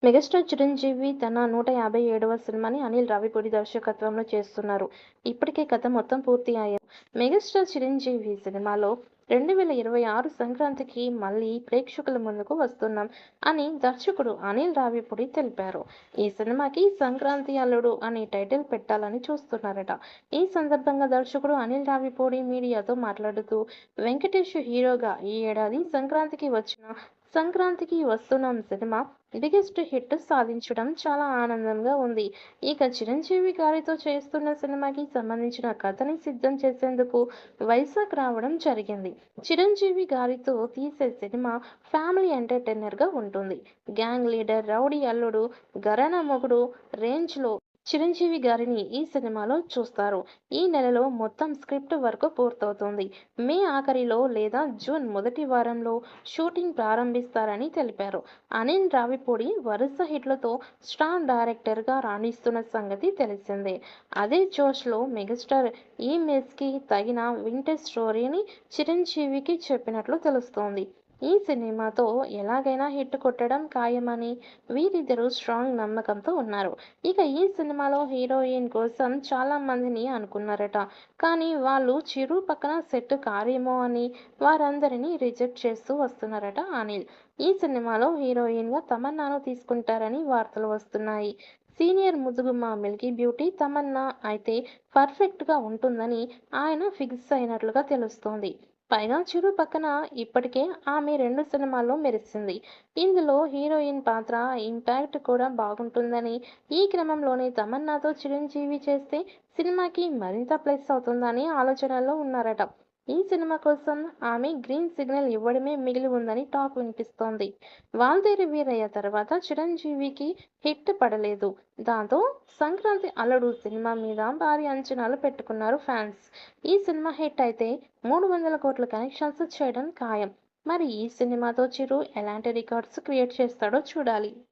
Megastar Chiranjeevi తన 157వ సినిమాని అనిల్ రావిపూడి దర్శకత్వంలో చేస్తున్నారు. ఇప్పటికే కథ మొత్తం పూర్తి అయ్యింది. మెగాస్టార్ చిరంజీవి సినిమాలో 2026 సంక్రాంతికి మళ్ళీ ప్రేక్షకుల ముందుకు వస్తున్నాం అని దర్శకుడు అనిల్ రావిపూడి తెలిపారు. ఈ సినిమాకి సంక్రాంతి అల్లుడు అనే టైటిల్ పెట్టాలని చూస్తున్నారట. ఈ సందర్భంగా దర్శకుడు అనిల్ రావిపూడి మీడియాతో మాట్లాడుతూ, వెంకటేష్ హీరోగా ఈ ఏడాది సంక్రాంతికి వస్తున్నాం సినిమా బిగ్గెస్ట్ హిట్ సాధించడం చాలా ఆనందంగా ఉంది. ఇక చిరంజీవి గారితో చేస్తున్న సినిమాకి సంబంధించిన కథని సిద్ధం చేసేందుకు వైజాగ్ రావడం జరిగింది. చిరంజీవి గారితో తీసే సినిమా ఫ్యామిలీ ఎంటర్టైనర్ గా ఉంటుంది. గ్యాంగ్ లీడర్, రౌడీ అల్లుడు, ఘరానా మొగుడు రేంజ్ లో చిరంజీవి గారిని ఈ సినిమాలో చూస్తారు. ఈ నెలలో మొత్తం స్క్రిప్ట్ వర్క్ పూర్తవుతుంది. మే ఆఖరిలో లేదా జూన్ మొదటి వారంలో షూటింగ్ ప్రారంభిస్తారని తెలిపారు. అనిల్ రావిపూడి వరుస హిట్లతో స్టార్ డైరెక్టర్గా రాణిస్తున్న సంగతి తెలిసిందే. అదే జోష్లో మెగాస్టార్ ఈ మెస్కి తగిన వింటేజ్ స్టోరీని చిరంజీవికి చెప్పినట్లు తెలుస్తోంది. ఈ సినిమాతో ఎలాగైనా హిట్ కొట్టడం ఖాయమని వీరిద్దరూ స్ట్రాంగ్ నమ్మకంతో ఉన్నారు. ఇక ఈ సినిమాలో హీరోయిన్ కోసం చాలా మందిని అనుకున్నారట. కానీ వాళ్ళు చిరు పక్కన సెట్ కారేమో అని వారందరినీ రిజెక్ట్ చేస్తూ వస్తున్నారట అనిల్. ఈ సినిమాలో హీరోయిన్ గా తమన్నాను తీసుకుంటారని వార్తలు వస్తున్నాయి. సీనియర్ ముద్దుగుమ్మ మిల్కీ బ్యూటీ తమన్నా అయితే పర్ఫెక్ట్ గా ఉంటుందని ఆయన ఫిక్స్ అయినట్లుగా తెలుస్తోంది. పైగా చిరు పక్కన ఇప్పటికే ఆమె 2 సినిమాల్లో మెరిసింది. ఇందులో హీరోయిన్ పాత్ర ఇంపాక్ట్ కూడా బాగుంటుందని, ఈ క్రమంలోనే తమన్నాతో చిరంజీవి చేస్తే సినిమాకి మరింత ప్లస్ అవుతుందని ఆలోచనలో ఉన్నారట. ఈ సినిమా కోసం ఆమె గ్రీన్ సిగ్నల్ ఇవ్వడమే మిగిలి ఉందని టాక్ వినిపిస్తోంది. వాల్తేరు వీరయ్య తర్వాత చిరంజీవికి హిట్ పడలేదు. దాంతో సంక్రాంతి అల్లుడు సినిమా మీద భారీ అంచనాలు పెట్టుకున్నారు ఫ్యాన్స్. ఈ సినిమా హిట్ అయితే 300 కోట్ల కలెక్షన్స్ చేయడం ఖాయం. మరి ఈ సినిమాతో చిరు ఎలాంటి రికార్డ్స్ క్రియేట్ చేస్తాడో చూడాలి.